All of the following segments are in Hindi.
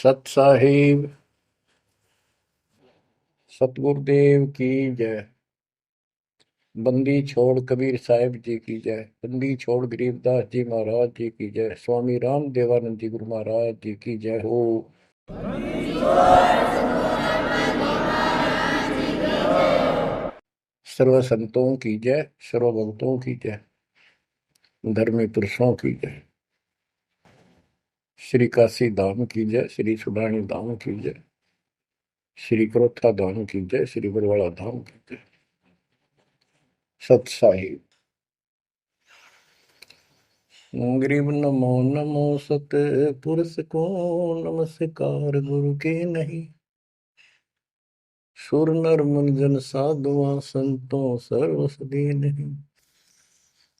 सत साहिब सतगुरुदेव की जय। बंदी छोड़ कबीर साहिब जी की जय। बंदी छोड़ गरीबदास जी महाराज जी की जय। स्वामी राम देवानंद जी गुरु महाराज जी की जय हो। सर्व संतों की जय, सर्व भक्तों की जय, धर्मी पुरुषों की जय। श्री काशी धाम की जय, श्री सुडानी धाम की जय, श्री क्रोथा धाम की जय, श्री बरवाड़ा धाम की जय। सत साहिब गरीब नमो नमो सत पुरुष को नमस्कार गुरु के नहीं। सुर नर मुनि जन साधुआ संतों सर्वस नहीं।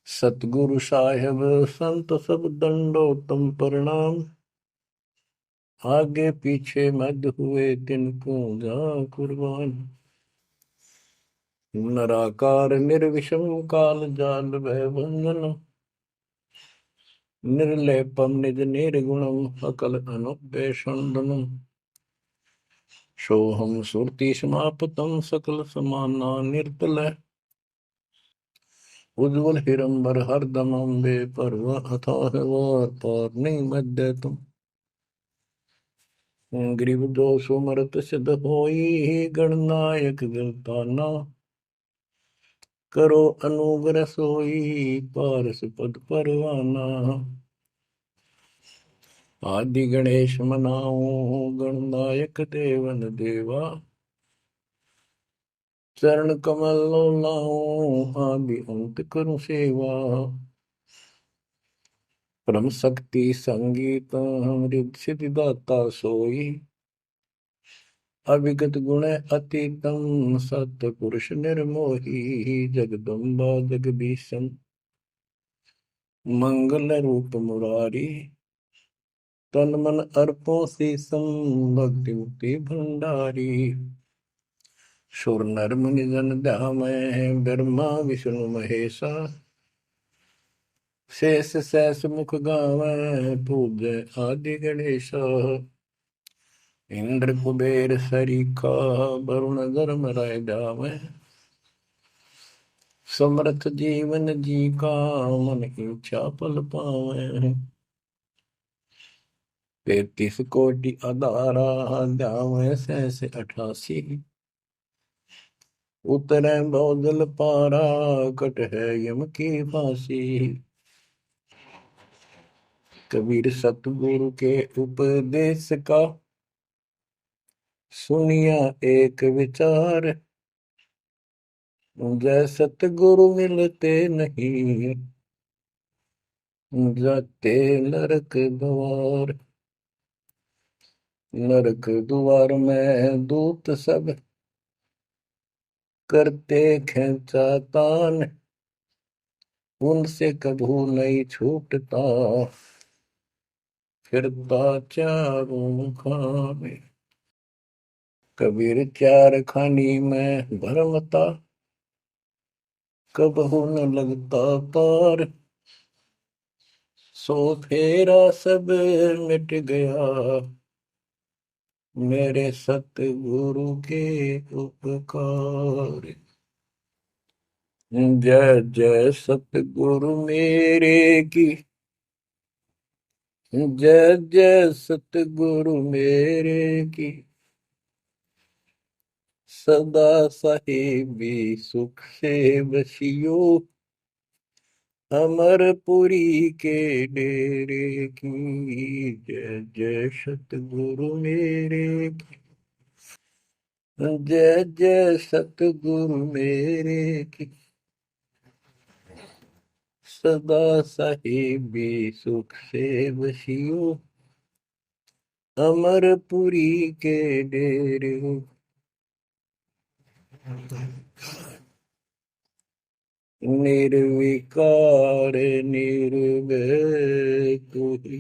सतगुरु साहेब संत सब दंडोतम प्रणाम। आगे पीछे मध्य हुए तिनको जा कुर्बान। नराकार निर्विषम काल जाल भय भंजन। निर्लेपम निज निर्गुणम अकल अनुपेशंदनम। सोहम सुरति समापतम सकल समाना निर्तल। उज्ज्वल हिरंबर हरदम अम्बे पर्व अथाह वार पार नहीं मध्य तुम। ग्रीव दोष मरत सिद्ध होई गणनायक गलताना। करो अनुग्रह सोई पारस पद परवाना। आदि गणेश मनाओ गणनायक देवन देवा। चरण कमल लाओ आदि अंत करूं सेवा। परम शक्ति संगीत अमृत सिद्धिदाता सोई। अविगत गुण अतीतम सत्य पुरुष निर्मोही। जगदम्बा जगदीशन मंगल रूप मुरारी। तन मन अर्पों शीसम भक्ति मुक्ति भंडारी। सुर नर मुनि जन ध्यामय ब्रह्मा विष्णु महेशा। शेष सहस मुख गावै पूज्य आदि गणेशा। इंद्र कुबेर सरीखा वरुण धर्म राय जावै। समर्थ जीवन जी का मन इच्छा फल पावै। 33 कोटि अदारा जावै सहस 88। उतरै बहुजल पारा कट है यम की फांसी। कबीर सतगुरु के उपदेश का सुनिया एक विचार। जय सतगुरु मिलते नहीं जाते नरक द्वार। नरक द्वार में दूत सब करते खेचा तान। उनसे कभू नहीं छूटता फिरता चारों खाने। कबीर चार खानी में भरमता कबहू न लगता पार। सो फेरा सब मिट गया मेरे सतगुरु के उपकार। जय जय सतगुरु मेरे की। जय जय सतगुरु मेरे की। सदा साहिबी सुख से बसियो। अमरपुरी के डेरे की। जय जय सतगुरु मेरे की। जय जय सतगुरु मेरे की। सदा साहिबी सुख से बसियो। अमरपुरी के डेरे। निर्विकार निर्भय तू ही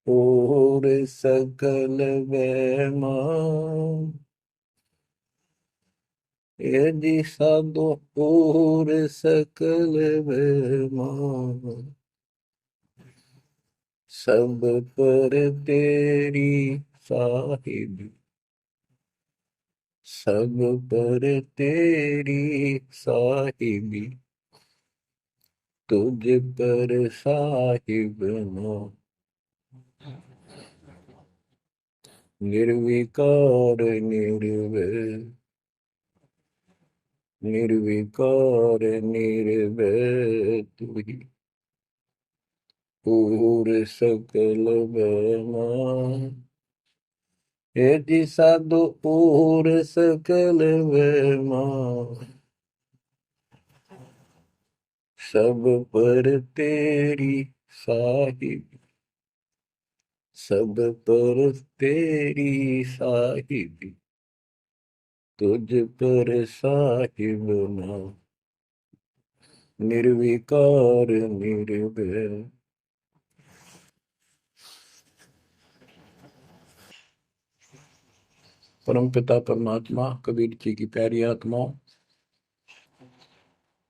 और सकल वैमा। यदि साधो और सकल वैमा। सब पर तेरी साहिब, सब पर तेरी साहिबी, तुझ पर साहिब नो, निर्विकार निर्भय, निर्विकार निर्भय तू ही, पूर सकल बेमा, हे जी साधु पूर सकल बेमा, सब पर तेरी साहिब, सब पर तेरी साहिबी, तुझ पर साहिब ना, निर्विकार निर्भय। परम पिता परमात्मा कबीर जी की प्यारी आत्माओं,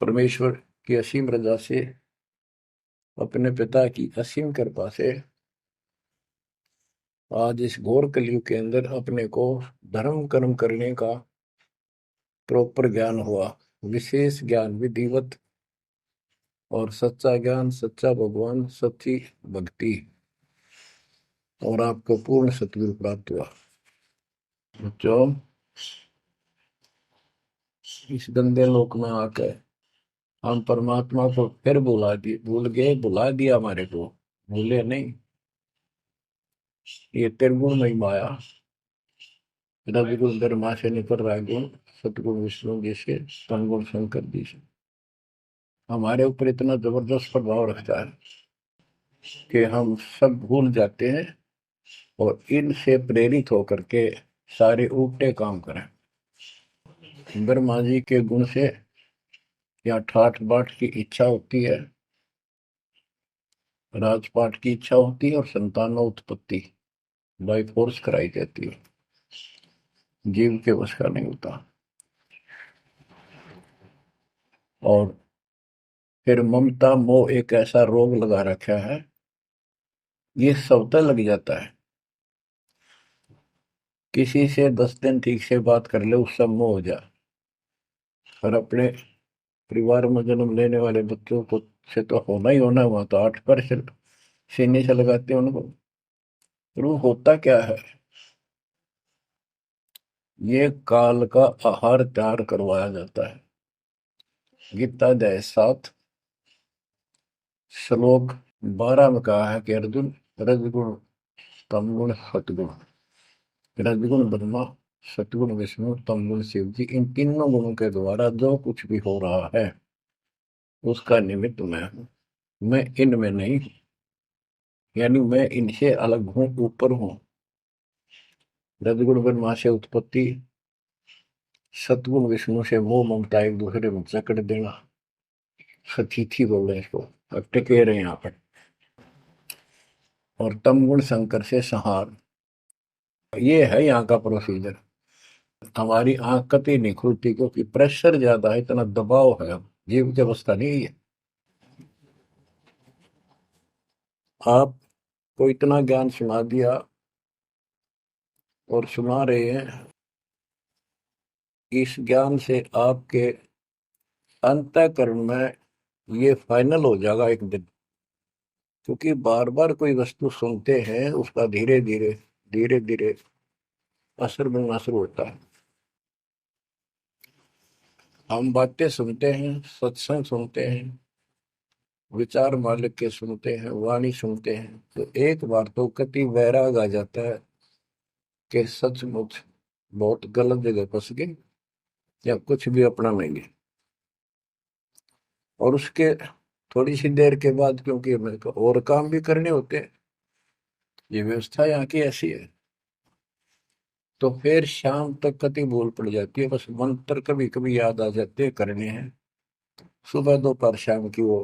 परमेश्वर की असीम रजा से, अपने पिता की असीम कृपा से आज इस घोर कलयुग के अंदर अपने को धर्म कर्म करने का प्रॉपर ज्ञान हुआ, विशेष ज्ञान विधिवत, और सच्चा ज्ञान, सच्चा भगवान, सच्ची भक्ति, और आपको पूर्ण सतगुरु प्राप्त हुआ। जो इस गंदे लोक में आकर हम परमात्मा को फिर भुला दिए, भूल गए, भुला दिया हमारे को, भूले नहीं। ये त्रिगुण में माया, रजगुण धर्मा से निकल रहा है गुण, सतगुण विष्णु जी से, तमगुण शंकर जी से हमारे ऊपर इतना जबरदस्त प्रभाव रखता है कि हम सब भूल जाते हैं और इनसे प्रेरित होकर के सारे उल्टे काम करें। ब्रह्मा जी के गुण से या ठाठ बाट की इच्छा होती है, राजपाट की इच्छा होती है, और संतानों उत्पत्ति बाई फोर्स कराई जाती है, जीव के वश का नहीं होता। और फिर ममता मोह एक ऐसा रोग लगा रखा है, ये सबता लग जाता है। किसी से 10 दिन ठीक से बात कर ले, उससे मोह हो जा, और अपने परिवार में जन्म लेने वाले बच्चों को से तो होना ही होना, हुआ तो 8% सीने से लगाते हैं उनको। तो होता क्या है, ये काल का आहार तैयार करवाया जाता है। गीता अध्याय 7 श्लोक 12 में कहा है कि अर्जुन, रजगुण तमगुण सतगुण, रजगुण ब्रह्मा, सतगुण विष्णु, तमगुण शिव जी, इन तीनों गुणों के द्वारा जो कुछ भी हो रहा है उसका निमित्त मैं हूं, मैं इनमें नहीं हूं, यानी मैं इनसे अलग हूं, ऊपर हूं। रजगुण ब्रह्मा से उत्पत्ति, सतगुण विष्णु से मोह ममता एक दूसरे में जकड़ देना, सतीथी बोल रहे हैं इसको, अब टिके रहे यहाँ पर, और तमगुण शंकर से संहार। ये है यहाँ का प्रोसीजर। हमारी आंख कतई नहीं खुलती क्योंकि प्रेशर ज्यादा है, इतना दबाव है, जीव की अवस्था नहीं है। आपको इतना ज्ञान सुना दिया और सुना रहे हैं, इस ज्ञान से आपके अंतःकरण में ये फाइनल हो जाएगा एक दिन। क्योंकि बार बार कोई वस्तु सुनते हैं, उसका धीरे धीरे धीरे धीरे असर बनना शुरू होता है। हम बातें सुनते हैं, सत्संग सुनते हैं, विचार मालिक के सुनते हैं, वाणी सुनते हैं, तो एक बार तो कति वैराग आ जाता है कि सचमुच बहुत गलत जगह फंस गए, या कुछ भी अपना लेंगे। और उसके थोड़ी सी देर के बाद, क्योंकि मेरे को और काम भी करने होते हैं, ये व्यवस्था यहाँ की ऐसी है, तो फिर शाम तक कति भूल पड़ जाती है, बस मंत्र कभी कभी याद आ जाते हैं करने हैं, सुबह दोपहर शाम की वो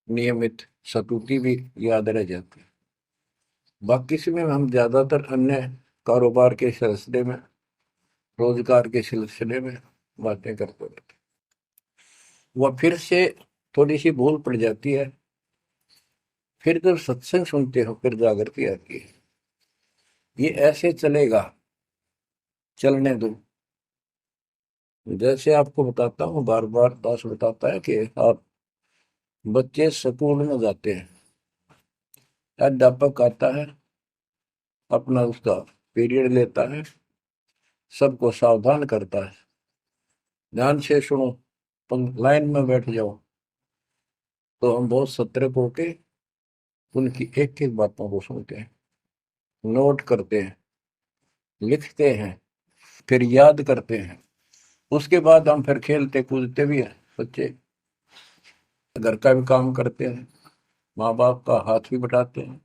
नियमित सतुति भी याद रह जाती है। बाकी समय हम ज्यादातर अन्य कारोबार के सिलसिले में, रोजगार के सिलसिले में बातें करते रहते, वह फिर से थोड़ी सी भूल पड़ जाती है, फिर जब सत्संग सुनते हो फिर जागृति आती है। ये ऐसे चलेगा, चलने दो। जैसे आपको बताता हूँ, बार बार दास बताता है कि आप बच्चे स्कूल में जाते हैं, अध्यापक आता है, अपना उसका पीरियड लेता है, सबको सावधान करता है, ध्यान से सुनो, तुम लाइन में बैठ जाओ। तो हम बहुत सतर्क होके उनकी एक एक बातों को सुनते हैं, नोट करते हैं, लिखते हैं, फिर याद करते हैं। उसके बाद हम फिर खेलते कूदते भी हैं, बच्चे घर का भी काम करते हैं, माँ बाप का हाथ भी बटाते हैं।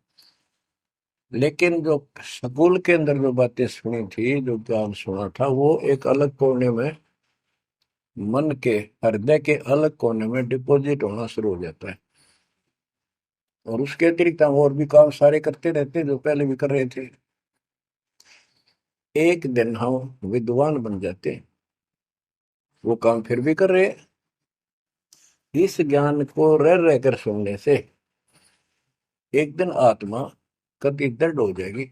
लेकिन जो स्कूल के अंदर जो बातें सुनी थी, जो ज्ञान सुना था, वो एक अलग कोने में, मन के हृदय के अलग कोने में डिपॉजिट होना शुरू हो जाता है। और उसके अतिरिक्त हम और भी काम सारे करते रहते हैं जो पहले भी कर रहे थे। एक दिन हम विद्वान बन जाते हैं, वो काम फिर भी कर रहे हैं। इस ज्ञान को रह रहकर सुनने से एक दिन आत्मा कति दृढ़ हो जाएगी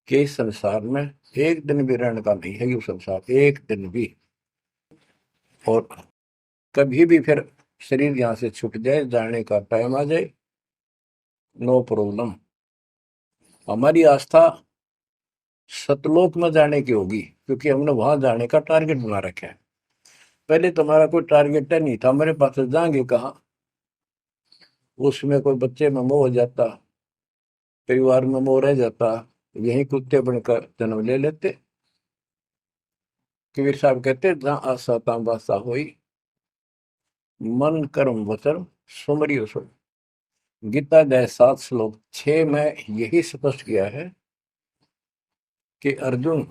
कि इस संसार में एक दिन भी रहने का नहीं है, ये संसार एक दिन भी। और कभी भी फिर शरीर यहां से छूट जाए, जाने का टाइम आ जाए, नो प्रॉब्लम। हमारी आस्था सतलोक में जाने की होगी, क्योंकि हमने वहां जाने का टारगेट बना रखा है। पहले तुम्हारा कोई टारगेट नहीं था, मेरे पास जाएंगे कहाँ। उसमें कोई बच्चे में मोह हो जाता, परिवार में मोह रह जाता, यही कुत्ते बनकर जन्म ले लेते। कबीर साहब कहते, जहाँ आशा तहाँ बासा हुई, मन कर्म वचन सुमरियो सो। गीता अध्याय 7 श्लोक 6 में यही स्पष्ट किया है कि अर्जुन,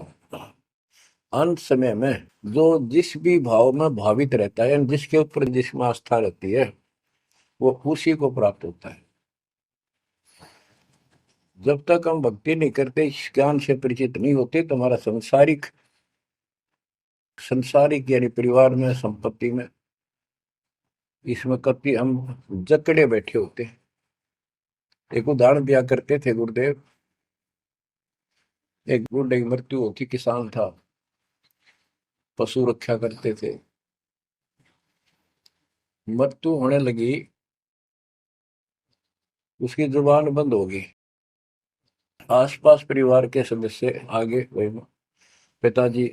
अंत समय में जो जिस भी भाव में भावित रहता है, जिसके ऊपर जिसमें आस्था रहती है, वो उसी को प्राप्त होता है। जब तक हम भक्ति नहीं करते, इस ज्ञान से परिचित नहीं होते, तो हमारा संसारिक संसारिक यानी परिवार में, संपत्ति में, इसमें कभी हम जकड़े बैठे होते हैं। एक उदाहरण दिया करते थे गुरुदेव, एक बूढ़े की मृत्यु होती, किसान था, पशु रक्षा करते थे, मृत्यु होने लगी, उसकी जुबान बंद हो गई। आसपास परिवार के सदस्य आगे, वही पिताजी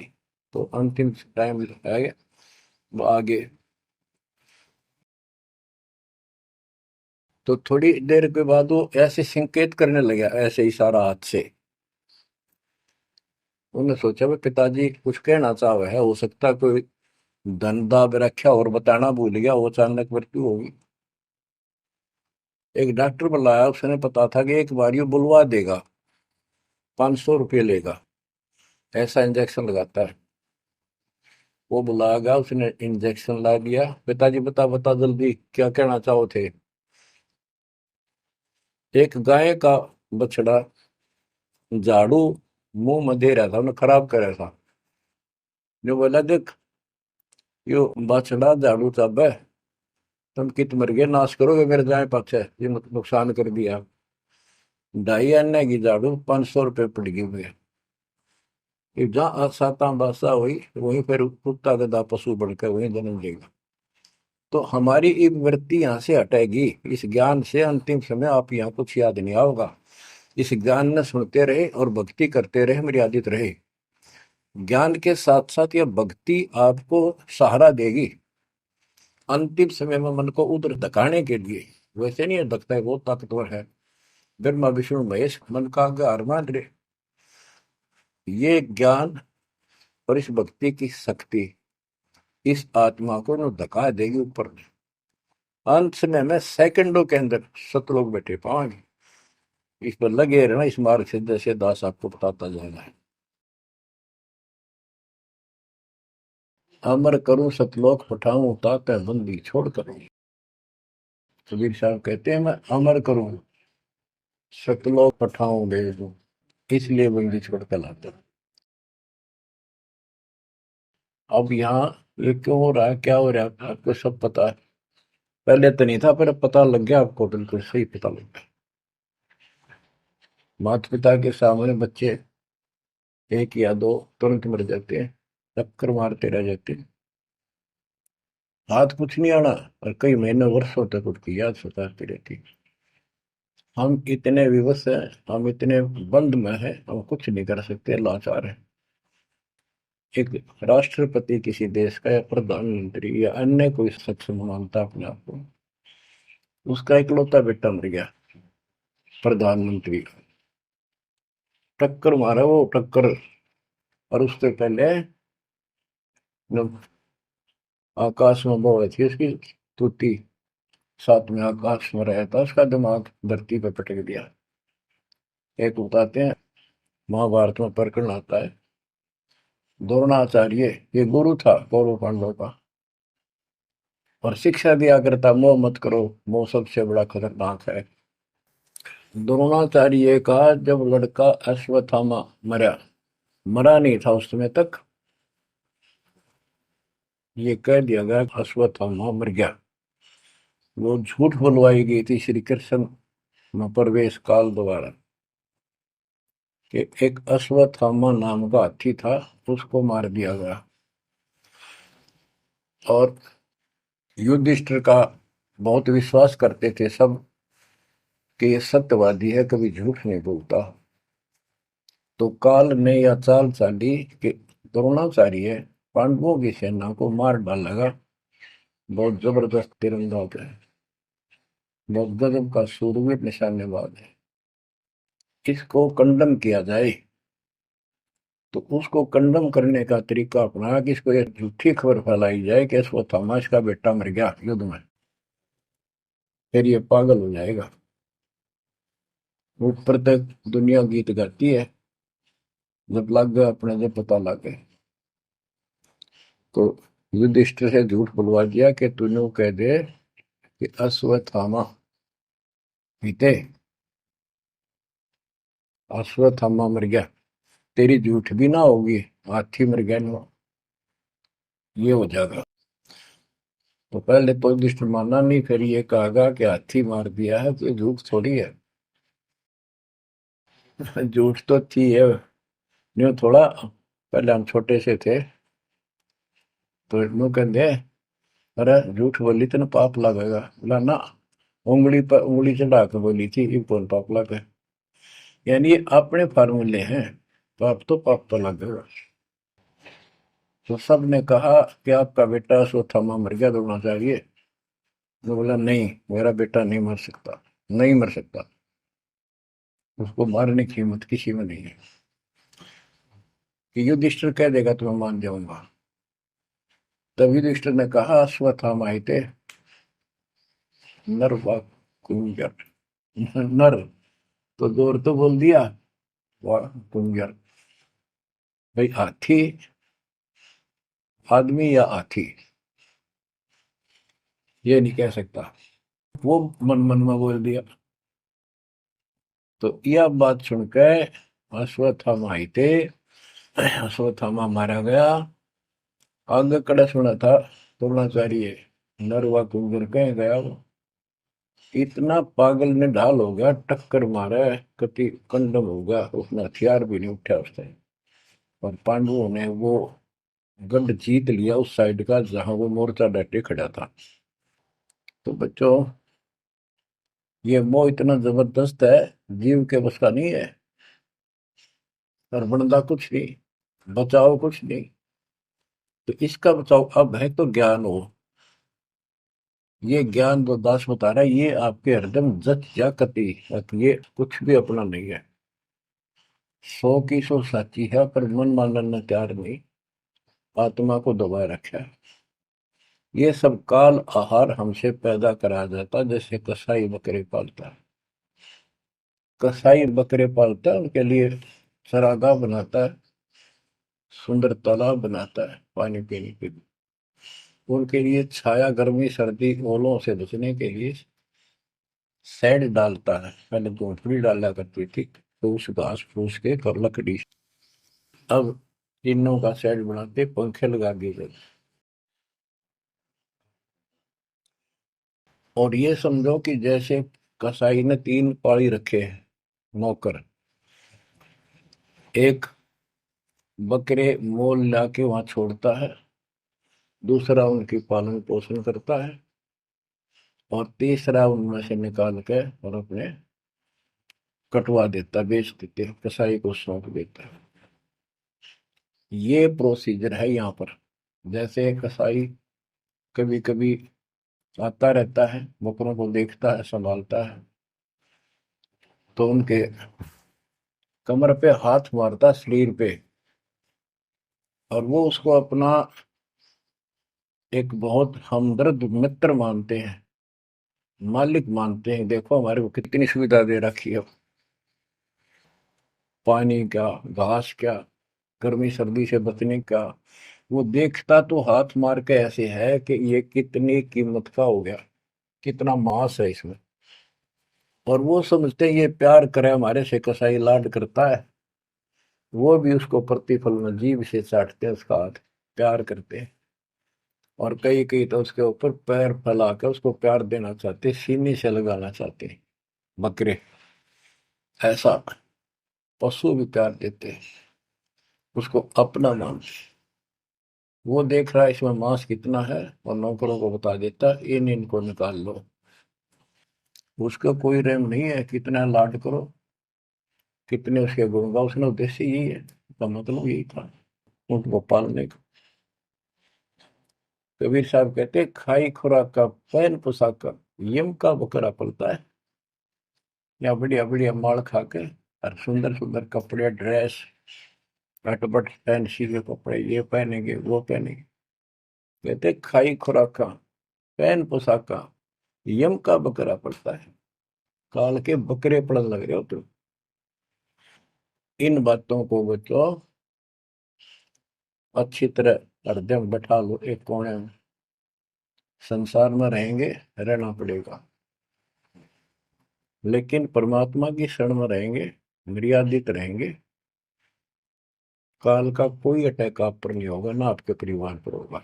तो अंतिम टाइम आ गया, वो आगे। तो थोड़ी देर के बाद वो ऐसे संकेत करने लगा, ऐसे इशारा हाथ से। उन्होंने सोचा भाई पिताजी कुछ कहना चाह रहे है, हो सकता कोई धंधा रखा और बताना भूल गया, वो अचानक मृत्यु होगी। एक डॉक्टर बुलाया, उसने पता था कि एक बार ये बुलवा देगा, 500 रुपये लेगा, ऐसा इंजेक्शन लगाता है। वो बुलाया गया, उसने इंजेक्शन ला दिया। पिताजी बता बता जल्दी क्या कहना चाहो थे। एक गाय का बछड़ा झाड़ू मुंह में दे रहा था, उन्हें खराब कर रहा था। जो बोला, देख यो बछड़ा झाड़ू चाबे, तुम कित मर गए, नाश करोगे मेरे गाय पाछे, ये नुकसान कर दिया। 2.5 आने की झाड़ू 500 रुपये पड़ गई हुए। जहाँ साता बासा हुई, वहीं फिर कुत्ता गधा पशु बनकर वहीं जन्म लेगा। तो हमारी ये वृत्ति यहाँ से हटेगी इस ज्ञान से। अंतिम समय आप यहाँ कुछ याद नहीं आओगा, इस ज्ञान में सुनते रहे और भक्ति करते रहे, मर्यादित रहे। ज्ञान के साथ साथ यह भक्ति आपको सहारा देगी अंतिम समय में, मन को उधर धकाने के लिए। वैसे नहीं है धकता है, बहुत ताकतवर है, ब्रह्मा विष्णु महेश मन का आधार मान रहे। ये ज्ञान और इस भक्ति की शक्ति इस आत्मा को न धका देगी ऊपर। अंत समय में सेकंडों के अंदर सतलोक बैठे पाएंगे। इस पर लगे रहना, इस मार्ग से जैसे दास आपको बताता जाएगा। अमर करूं सतलोक पठाऊं, ताते बंदी छोड़ करूं। कबीर साहब कहते हैं, मैं अमर करूं सतलोक पठाऊं भेज दूं, इसलिए बंदी छोड़ कर लाता हूं। अब यहाँ ये क्यों हो रहा है, क्या हो रहा है, आपको सब पता है। पहले तो नहीं था, पर अब पता लग गया आपको, बिल्कुल सही पता लग गया। माता पिता के सामने बच्चे एक या दो तुरंत मर जाते हैं, चक्कर मारते रह जाते हैं, हाथ कुछ नहीं आना, और कई महीने वर्षों तक उनकी याद सताती रहती। हम इतने विवश हैं, हम इतने बंद में हैं, हम कुछ नहीं कर सकते, लाचार हैं। एक राष्ट्रपति किसी देश का, या प्रधानमंत्री, या अन्य कोई शख्स मानता अपने आप को, उसका इकलौता बेटा मर गया, प्रधानमंत्री का, टक्कर मारा वो टक्कर। और उससे पहले जब आकाश में वो हुई थी उसकी तूती, साथ में आकाश में रहा था, उसका दिमाग धरती पे पटक दिया। एक बताते हैं, महाभारत में प्रकरण आता है, द्रोणाचार्य, ये गुरु था कौरव पांडवों का, और शिक्षा दिया करता, मोह मत करो, मोह सबसे बड़ा खतरनाक है। द्रोणाचार्य का जब लड़का अश्वत्थामा मरा, मरा नहीं था उस समय तक, ये कह दिया गया अश्वत्थामा मर गया। वो झूठ बुलवाई गई थी श्री कृष्ण में प्रवेश काल द्वारा, कि एक अश्वत्थामा नाम का हाथी था, उसको मार दिया गया। और युधिष्ठिर का बहुत विश्वास करते थे सब कि ये सत्यवादी है, कभी झूठ नहीं बोलता। तो काल ने यह चाल चाली कि द्रोणाचार्य पांडवों की सेना को मार डालेगा, बहुत जबरदस्त तीरंदाज है, बहुत गजब का शूरवीर निशानेबाज है, इसको कंडम किया जाए। तो उसको कंडम करने का तरीका अपनाया कि इसको एक झूठी खबर फैलाई जाए कि अश्वत्थामा का बेटा मर गया युद्ध में, फिर ये पागल हो जाएगा। ऊपर तक दुनिया गीत गाती है, जब लग गया अपने, जब पता लग गया तो युधिष्ठिर से झूठ बुलवा दिया कि तूने कह दे कि अश्वत्थामा बीते, अश्वत्थामा मर गया, तेरी झूठ भी ना होगी, हाथी मर गया ना, ये हो जाएगा। तो पहले तो युधिष्ठिर माना नहीं, फिर ये कहा कि हाथी मार दिया है, तो झूठ थोड़ी है। झूठ तो थी है, न्यू थोड़ा। पहले हम छोटे से थे, तो न्यू कहते, अरे झूठ बोली तो ना पाप लगेगा, बोला ना, उंगली पर उंगली चढ़ा के बोली थी, ये कौन पाप लगे। यानी ये अपने फार्मूले हैं, पाप तो पाप तो लगेगा। तो सब ने कहा कि आपका बेटा अश्वत्थामा मर गया, द्रोणाचार्य। तो बोला नहीं, मेरा बेटा नहीं मर सकता, नहीं मर सकता, उसको मारने की हिम्मत किसी में नहीं है। कि युधिष्ठिर कह देगा तो मैं मान जाऊंगा। तब युधिष्ठिर ने कहा, अश्वत्थामा थे नर व कुंजर, नर तो जोर तो बोल दिया, व कुंजर, भाई हाथी आदमी या हाथी, ये नहीं कह सकता, वो मन मन में बोल दिया। तो यह बात सुनकर अश्वत्थामा आई थे, अश्वत्थामा मारा गया। आगे कड़ा सुना था द्रोणाचार्य, नरवा कुंजर कह गया वो, इतना पागल ने ढाल हो गया, टक्कर मारा, कति कंडम हो गया, उसने हथियार भी नहीं उठा उसने। और पांडवों ने वो गढ़ जीत लिया उस साइड का जहां वो मोर्चा डटे खड़ा था। तो बच्चों, ये मोह इतना जबरदस्त है, जीव के बस का नहीं है। और बनता कुछ नहीं, बचाओ कुछ नहीं। तो इसका बचाओ अब है तो ज्ञान हो। ये ज्ञान जो दास बता रहा है, ये आपके हृदय में जच जा कति, ये कुछ भी अपना नहीं है। 100 की 100 साची है, पर मन मानने तैयार नहीं, आत्मा को दबाए रखा है। ये सब काल आहार हमसे पैदा कराया जाता, जैसे कसाई बकरे पालता है। कसाई बकरे पालता है, उनके लिए चरागाह बनाता है, सुंदर तालाब बनाता है पानी पीने के लिए, उनके लिए छाया, गर्मी, सर्दी, ओलों से बचने के लिए शेड डालता है। पहले झोंपड़ी डाला करती थी, तो उस घास फूस के और लकड़ी, अब टीनों का शेड बनाते, पंखे लगा दिए जाते। और ये समझो कि जैसे कसाई ने 3 पाड़ी रखे हैं नौकर, एक बकरे मोल लाके वहां छोड़ता है, दूसरा उनकी पालन पोषण करता है, और तीसरा उनमें से निकाल के और अपने कटवा देता, बेच देते हैं, कसाई को सौंप देता है। ये प्रोसीजर है यहाँ पर। जैसे कसाई कभी कभी आता रहता है, बकरों को देखता है, संभालता है, तो उनके कमर पे हाथ मारता, शरीर पे, और वो उसको अपना एक बहुत हमदर्द मित्र मानते हैं, मालिक मानते हैं। देखो हमारे को कितनी सुविधा दे रखी है, पानी क्या, घास क्या, गर्मी सर्दी से बचने का। वो देखता तो हाथ मार के ऐसे है कि ये कितनी कीमत का हो गया, कितना मांस है इसमें। और वो समझते हैं ये प्यार करे हमारे से, कसाई लाड करता है, वो भी उसको प्रतिफल में जीभ से चाटते हैं उसका हाथ, प्यार करते हैं। और कई कई तो उसके ऊपर पैर फैला कर उसको प्यार देना चाहते, सीने से लगाना चाहते हैं बकरे। ऐसा पशु भी प्यार देते हैं, उसको अपना मान। वो देख रहा है इसमें मांस कितना है, और नौकरों को बता देता है इन इनको निकाल लो। उसका कोई रहम नहीं है, कितना लाड करो, कितने उसके गुण गाओ। उसने उद्देश्य यही है, उसका मतलब यही था, उनको पालने का। कबीर साहब कहते खाई खुराक का पैन पोशाक का यम का बकरा पलता है। या बढ़िया बढ़िया माल खा के, और सुंदर सुंदर कपड़े, ड्रेस, कटपट फैंसी के कपड़े, ये पहनेंगे वो पहनेंगे। कहते खाई खुराक का पैन पोशाक का यम का बकरा पड़ता है। काल के बकरे पड़न लग रहे हो तुम। इन बातों को बच्चों अच्छी तरह हृदय में बैठा लो एक कोने में। संसार में रहेंगे, रहना पड़ेगा, लेकिन परमात्मा की शरण में रहेंगे, मर्यादित रहेंगे। काल का कोई अटैक आप पर नहीं होगा, ना आपके परिवार पर होगा,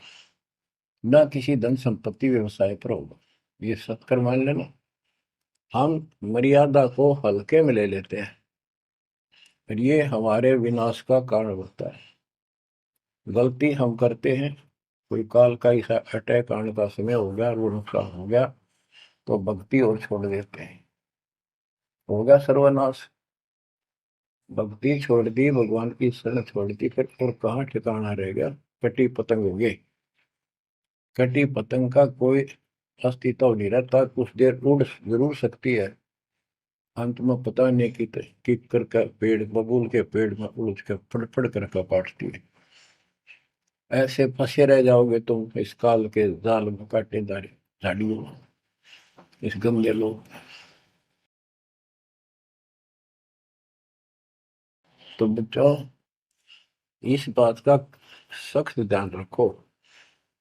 ना किसी धन संपत्ति व्यवसाय पर होगा। ये सत्कर मान लेना। हम मर्यादा को हल्के में ले लेते हैं, और ये हमारे विनाश का कारण होता है। गलती हम करते हैं, कोई काल का ऐसा अटैक आने का समय हो गया और वो नुकसान हो गया, तो भक्ति और छोड़ देते हैं, हो गया सर्वनाश। भक्ति छोड़ दी, भगवान की शरण छोड़ दी, फिर और कहाँ ठिकाना रह गया। कटी पतंग हो गई। कटी पतंग का कोई अस्तित्व नहीं रहता, कुछ देर उड़ जरूर सकती है, अंत में पता नहीं कि कर पेड़, बबूल के पेड़ में उड़ के फड़फड़ कर काटती है। ऐसे फंसे रह जाओगे तुम इस काल के जाल में, कांटेदार झाड़ियों में, इस गंदे लोग। तो बच्चों इस बात का सख्त ध्यान रखो,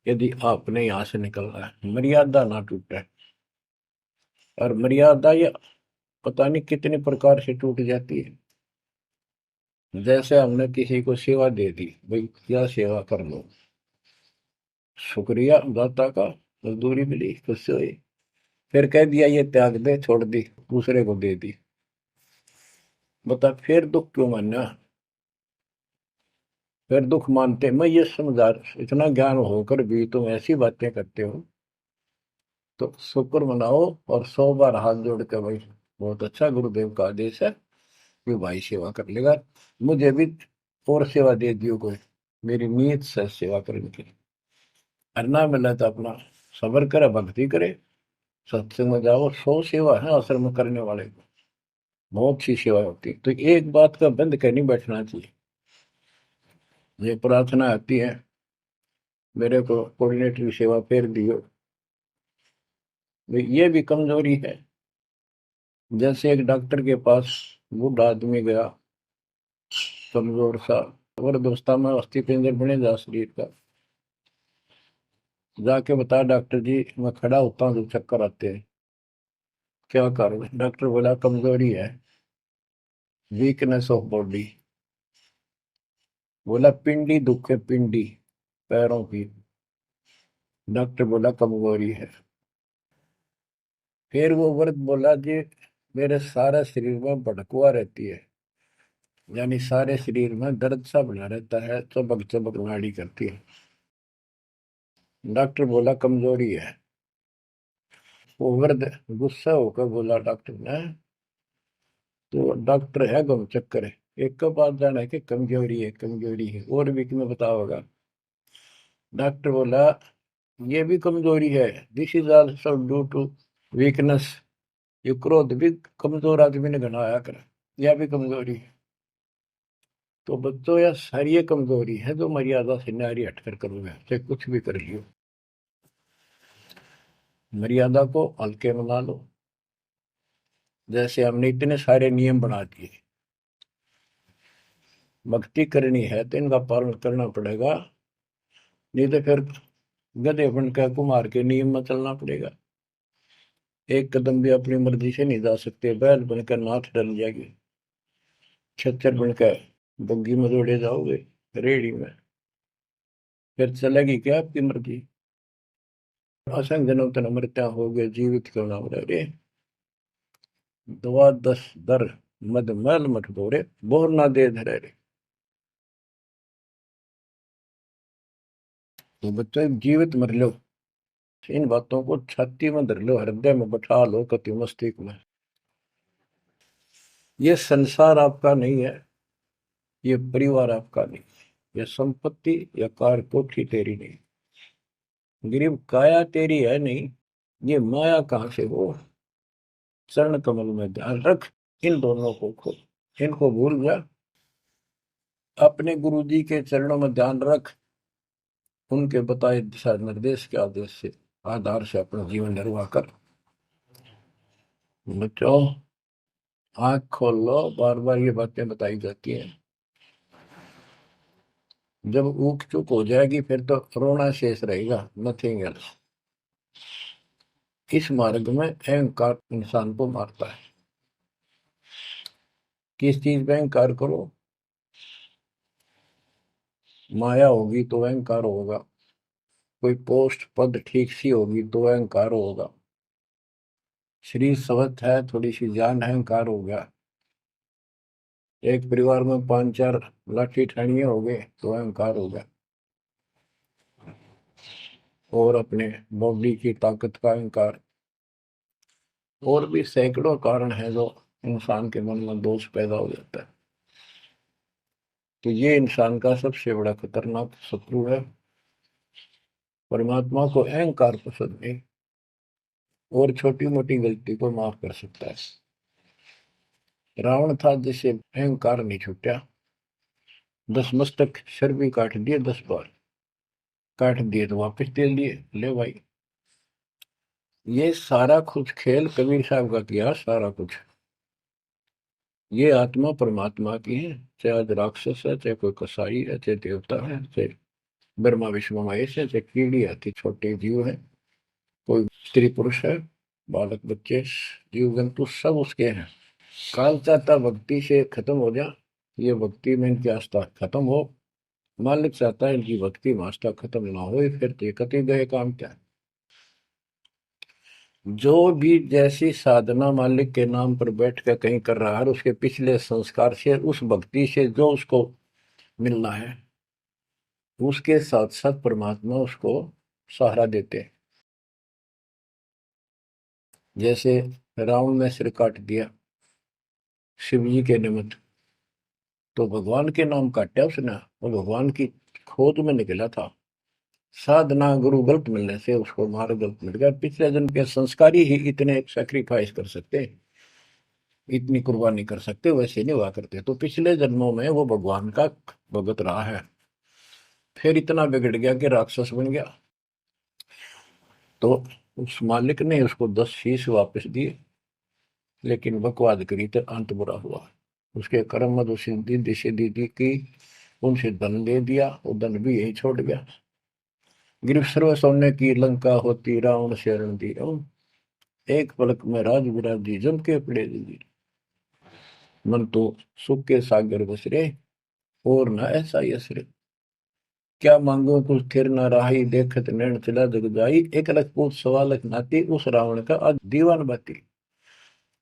यदि आपने यहाँ से निकलना है, मर्यादा ना टूटे। और मर्यादा ये पता नहीं कितने प्रकार से टूट जाती है। जैसे हमने किसी को सेवा दे दी, भाई क्या सेवा कर लो, शुक्रिया दाता का, मजदूरी मिली, खुश हुई, फिर कह दिया ये त्याग दे, छोड़ दी, दूसरे को दे दी। बता फिर दुख क्यों मानना। फिर दुख मानते, मैं ये समझा, इतना ज्ञान होकर भी तुम ऐसी बातें करते हो, तो शुक्र मनाओ, और 100 बार हाथ जोड़ के भाई बहुत अच्छा, गुरुदेव का आदेश है कि भाई सेवा कर लेगा, मुझे भी और सेवा दे दियो कोई, मेरी नीयत से सेवा करने की। करना मिला तो अपना सबर करे, भक्ति करे, सत्संग में जाओ। 100 सेवा है आश्रम में करने वाले को, बहुत सी सेवा होती है। तो एक बात का बंद कर नहीं बैठना चाहिए। ये प्रार्थना आती है, मेरे को कोऑर्डिनेटर की सेवा फेर दियो, ये भी कमजोरी है। जैसे एक डॉक्टर के पास बूढ़ा आदमी गया, कमजोर सा, वृद्धावस्था में अस्थि पिंजर बने जा शरीर का, जाके बता डॉक्टर जी मैं खड़ा होता हूँ तो चक्कर आते हैं, क्या करूँ। डॉक्टर बोला कमजोरी है, वीकनेस ऑफ बॉडी। बोला पिंडी दुख है, पिंडी, पैरों की। डॉक्टर बोला कमजोरी है। फिर वो व्रत बोला जी, मेरे सारा शरीर में भड़कुआ रहती है, यानी सारे शरीर में दर्द सा बना रहता है, चबक चबक नाड़ी करती है। डॉक्टर बोला कमजोरी है। वो वृद्ध गुस्सा होकर बोला डॉक्टर ने, तो डॉक्टर है गम चक्कर है, एक का बात जाना है कि कमजोरी है, कमजोरी है, और भी तुम्हें पता होगा। डॉक्टर बोला ये भी कमजोरी है, this is also due to weakness. ये क्रोध भी कमजोर आदमी ने घनाया कर, यह भी कमजोरी है। तो बच्चों यह सारी ये कमजोरी है जो मर्यादा से नारी हटकर करोगे, चाहे कुछ भी कर लियो। मर्यादा को हल्के में ना लो। जैसे हमने इतने सारे नियम बना दिए, भक्ति करनी है तो इनका पालन करना पड़ेगा, नहीं तो फिर गधे बनकर कुमार के नियम में चलना पड़ेगा। एक कदम भी अपनी मर्जी से नहीं जा सकते, बैल बनकर नाथ डल जाएगी, छच्चर बनकर बग्गी में दौड़े जाओगे, रेडी में, फिर चलेगी क्या आपकी मर्जी। असंग जन्म तन मृत्या हो गए, जीवित क्यों ना रे। दवा दस दर मद मैल मठ बोरे, बोर ना दे धरे रे। तो बच्चों जीवित मर लो, इन बातों को छाती में धर लो, हृदय में बैठा लो, कति मस्तिष्क में। ये संसार आपका नहीं है, ये परिवार आपका नहीं, ये संपत्ति या कार कोठी तेरी नहीं, गरीब काया तेरी है नहीं, ये माया कहाँ से हो। चरण कमल में ध्यान रख, इन दोनों को खो, इनको भूल जा, अपने गुरु जी के चरणों में ध्यान रख, उनके बताए दिशा निर्देश के आदेश से आधार से अपना जीवन निर्वाह कर। बच्चों आंख खोल लो, बार बार ये बातें बताई जाती हैं। जब ऊक चुक हो जाएगी फिर तो रोना शेष रहेगा, नथिंग एल्स। इस मार्ग में अहंकार इंसान को मारता है। किस चीज में अहंकार करो, माया होगी तो अहंकार होगा, कोई पोस्ट पद ठीक सी होगी तो अहंकार होगा, शरीर स्वस्थ है, थोड़ी सी जान, अहंकार हो गया, एक परिवार में पांच चार लाठी ठाणिये हो गए तो अहंकार हो गया, और अपने बॉडी की ताकत का अहंकार। और भी सैकड़ों कारण है जो इंसान के मन में दोष पैदा हो जाता है। तो ये इंसान का सबसे बड़ा खतरनाक शत्रु है। परमात्मा को अहंकार पसंद नहीं, और छोटी मोटी गलती को माफ कर सकता है। रावण था जिसे अहंकार नहीं छूटा, 10 मस्तक सर भी काट दिए, 10 बार काट दिए तो वापस दे दिए, ले भाई। ये सारा कुछ खेल कबीर साहब का किया, सारा कुछ। ये आत्मा परमात्मा की है, चाहे आज राक्षस है, चाहे कोई कसाई है, चाहे देवता है, चाहे ब्रह्मा विष्णु महेश है, चाहे कीड़ी आती छोटे जीव है, कोई स्त्री पुरुष है, बालक बच्चे, जीव जंतु सब उसके हैं। काल चाहता भक्ति से खत्म हो जा, ये भक्ति में इनकी आस्था खत्म हो, मालिक चाहता है इनकी भक्ति में आस्था खत्म ना हो, फिर तो कति गए काम क्या। जो भी जैसी साधना मालिक के नाम पर बैठ कर कहीं कर रहा है, उसके पिछले संस्कार से, उस भक्ति से जो उसको मिलना है, उसके साथ साथ परमात्मा उसको सहारा देते हैं। जैसे रावण ने सिर काट दिया शिव जी के निमित्त, तो भगवान के नाम काटा उसने, वो भगवान की खोज में निकला था। साधना गुरु गलत मिलने से उसको मार्ग गलत मिल गया, पिछले जन्म के संस्कारी ही इतने सेक्रीफाइस कर सकते हैं, इतनी कुर्बानी कर सकते, वैसे नहीं हुआ करते। तो पिछले जन्मों में वो भगवान का भगत रहा है, फिर इतना बिगड़ गया कि राक्षस बन गया। तो उस मालिक ने उसको 10 शीश वापस दिए, लेकिन बकवाद करी तो अंत बुरा हुआ। उसके कर्म मधु सिद्धि सिद्धि की, उनसे धन दे दिया, वो धन भी यही छोड़ गया। गिरफ्त सर्व सोने की लंका होती, रावण शरण दी, एक पलक में राज विराजी, जम के पड़े दी, मन तो सुख के सागर बसरे, और न ऐसा यसरे। क्या मांगो कुछ थिर न राही, देखत नैन चला जग जाई, एक लख पूत सवा लख नाती, उस रावण का आज दीवान बाती।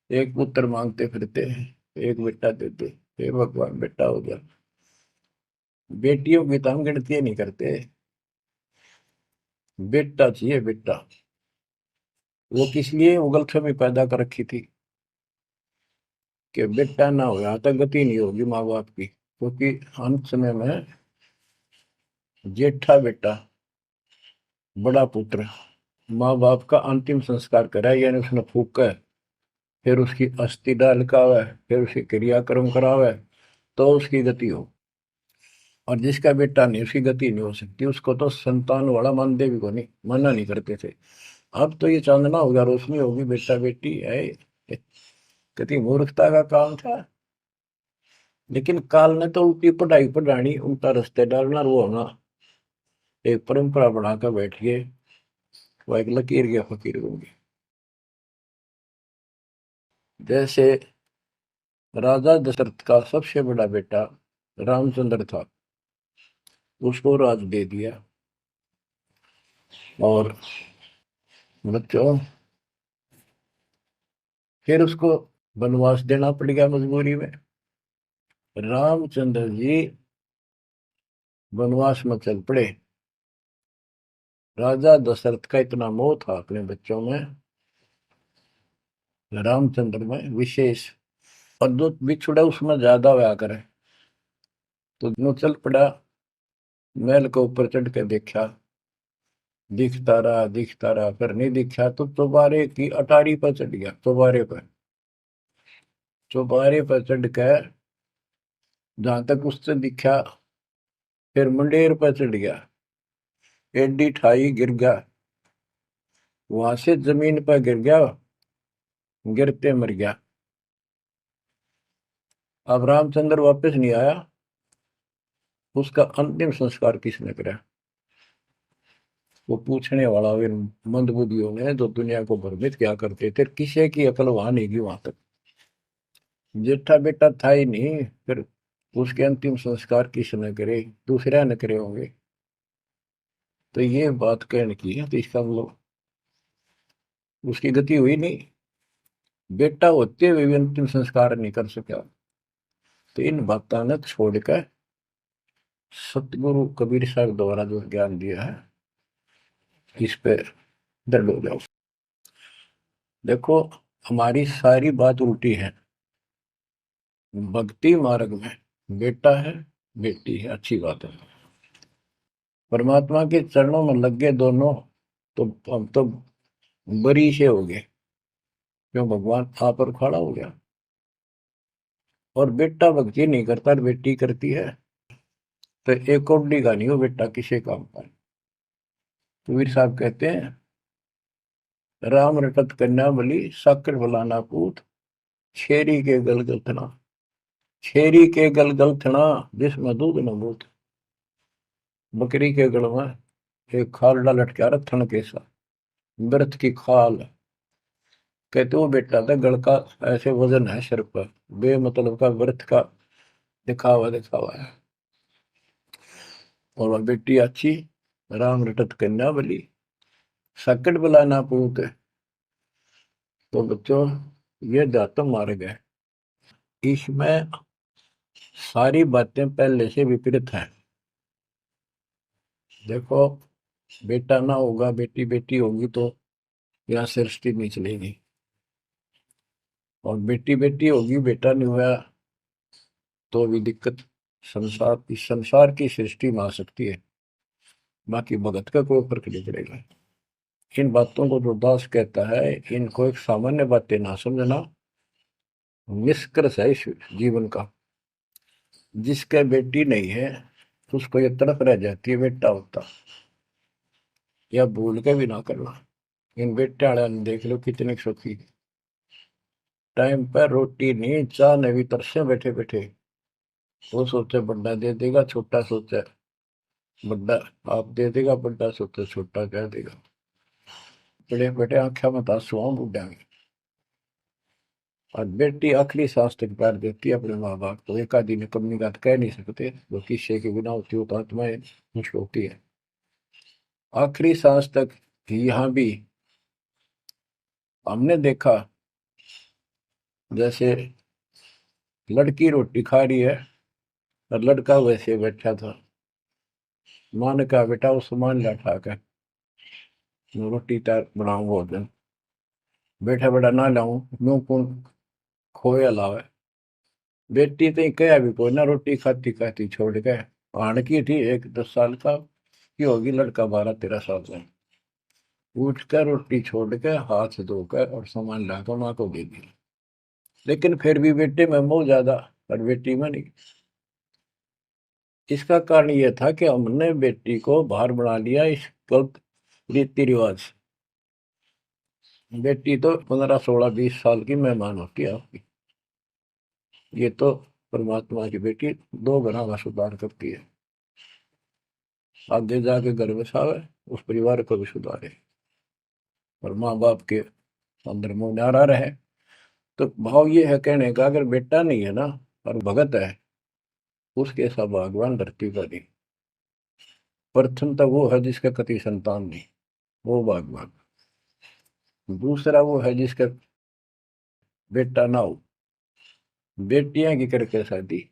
एक पुत्र मांगते फिरते हैं, एक बेटा देते, हे भगवान बेटा हो गया। बेटियों की तो हम गिनती नहीं करते, बेटा चाहिए बेटा। वो किस लिए उगलथमी पैदा कर रखी थी कि बेटा ना हो, यहाँ तक गति नहीं होगी माँ बाप की, क्योंकि अंत समय में जेठा बेटा, बड़ा पुत्र माँ बाप का अंतिम संस्कार कराए, यानी उसने फूका है, फिर उसकी अस्थि डाल करावे, फिर उसकी क्रियाक्रम करावे, तो उसकी गति हो। और जिसका बेटा नहीं, उसकी गति नहीं हो सकती। उसको तो संतान वाला मानते भी को नहीं, मना नहीं करते थे। अब तो ये चांदना होगा, रोशनी होगी, बेटा बेटी है, कितनी मूर्खता का काम था। लेकिन काल ने तो उल्टी पढ़ाई पढ़ानी, उल्टा रास्ते डालना, और वो होना एक परंपरा बनाकर बैठ गए। वो एक लकीर के फकीर होंगे। जैसे राजा दशरथ का सबसे बड़ा बेटा रामचंद्र था, उसको राज दे दिया, और बच्चों फिर उसको वनवास देना पड़ गया मजबूरी में। रामचंद्र जी वनवास में चल पड़े। राजा दशरथ का इतना मोह था अपने बच्चों में, रामचंद्र में विशेष, और जो बिछुड़ा उसमें ज्यादा हुआ करे, तो नो चल पड़ा। महल के ऊपर चढ़ के देखा, दिखता रहा, फिर नहीं दिखा तो चौबारे की अटारी पर चढ़ गया। चौबारे पर चढ़ कर जहां तक उससे दिखा, फिर मुंडेर पर चढ़ गया, एडी ठाई गिर गया, वहां से जमीन पर गिर गया, गिरते मर गया। अब रामचंद्र वापस नहीं आया, उसका अंतिम संस्कार किसने करा? वो पूछने वाला वे मंदबुद्धियों ने, जो दुनिया को भ्रमित क्या करते थे, किसी की अकल वहां नहीं गई वहां तक। जेठा बेटा था ही नहीं, फिर उसके अंतिम संस्कार किसने करे? दूसरा न करे होंगे। तो ये बात कहने की है, तो इसका मतलब उसकी गति हुई नहीं, बेटा होते हुए भी अंतिम संस्कार नहीं कर सका। तो इन बातों ने छोड़कर सतगुरु कबीर साहब द्वारा जो ज्ञान दिया है, इस पे दृढ़ हो जाओ। देखो, हमारी सारी बात उल्टी है। भक्ति मार्ग में बेटा है, बेटी है, अच्छी बात है। परमात्मा के चरणों में लग गए दोनों, तो हम तो बरी से हो गए, क्यों? भगवान आप पर खड़ा हो गया। और बेटा भक्ति नहीं करता, बेटी करती है, तो एक कौडी का नहीं हो बेटा किसी काम का। कबीर साहब कहते हैं, राम रटत कन्या बलि, साकर बलाना पूत, छेरी के गलगल थना, छेरी के गलगल थना, जिसमें दूध न बूत। बकरी के गल में एक खाल लटका रहा थन के साथ, व्रत की खाल। कहते वो बेटा था गल का, ऐसे वजन है सिर पर, बेमतलब का व्रत का दिखावा दिखावा है। और वह बेटी अच्छी, राम रटत कन्या बली, सकट बुलाना पूत। तो बच्चों, ये दातम मार्ग है, इसमें सारी बातें पहले से विपरीत हैं। देखो, बेटा ना होगा, बेटी बेटी होगी, तो यहाँ सृष्टि नहीं चलेगी। और बेटी बेटी होगी, बेटा नहीं हुआ, तो भी दिक्कत संसार की सृष्टि में आ सकती है। बाकी भगत का कोई फर्क नहीं पड़ेगा। इन बातों को जो दास कहता है, इनको एक सामान्य बातें ना समझना, निष्कर्ष है इस जीवन का। जिसके बेटी नहीं है, उसको ये तड़प रह जाती है बेटा होता, या भूल के भी ना करना। इन बेटे वाले ने देख लो कितने सुखी, टाइम पर रोटी नहीं, चाह नहीं भी तरसे बैठे बैठे। वो सोचे बड़ा दे देगा, छोटा सोचे बड़ा आप दे देगा, बड़ा सोचे छोटा कह देगा। बड़े बेटे आंखें में आंसू बुढ़ा में। और बेटी आखिरी सांस तक प्यार देती है अपने माँ बाप को। एक आदि ने कमी बात कह नहीं सकते, वो किस्से के बिना होती हो तो आत्माएं खुश होती है आखिरी सांस तक। यहाँ भी हमने देखा, जैसे लड़की रोटी खा रही है और लड़का वैसे बैठा था। माँ ने कहा बेटा वो सामान ला उठा कर, मैं रोटी तैयार बनाऊं भोजन। बेटा बेटा ना लाऊं, यूं कौन खोया लावे। बेटी तो कहा भी कोई ना, रोटी खाती खाती छोड़ के आन की थी, एक 10 साल का की होगी, लड़का 12-13 साल का। उठ कर रोटी छोड़ के हाथ धोकर और सामान लाकर माँ को दे दिया। लेकिन फिर भी बेटे में मोह ज्यादा और बेटी में नहीं। इसका कारण यह था कि हमने बेटी को बाहर बना लिया इस गलत रीति रिवाज। बेटी तो 15-16-20 साल की मेहमान होती है आपकी। ये तो परमात्मा की बेटी 2 गुना का सुधार करती है। आगे जाके घर बसावे, उस परिवार को भी सुधारे और माँ बाप के अंदर मोह नारा रहे। तो भाव ये है कहने का, अगर बेटा नहीं है ना और भगत है, उसके ऐसा भगवान धरती पर नहीं। प्रथम तो वो है जिसका कति संतान नहीं, वो भगवान। दूसरा वो है जिसका बेटा ना हो, बेटियां की करके शादी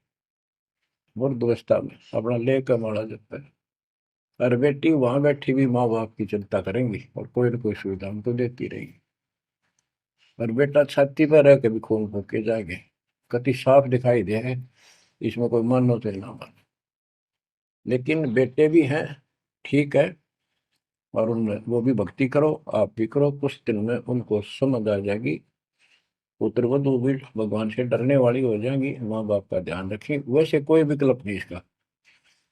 वृद्धावस्था में अपना ले कमाना जाता है। और बेटी वहां बैठी भी माँ बाप की चिंता करेंगी और कोई ना कोई सुविधा उनको देती रहेगी। और बेटा छाती पर रह के भी खून फूक के जाएंगे, कति साफ दिखाई दे है। इसमें कोई मानो तो ना मानो, लेकिन बेटे भी हैं, ठीक है। और उनमें वो भी भक्ति करो, आप भी करो, कुछ दिन में उनको समझ आ जाएगी। पुत्र वधु भी भगवान से डरने वाली हो जाएंगी, माँ बाप का ध्यान रखें। वैसे कोई विकल्प नहीं इसका,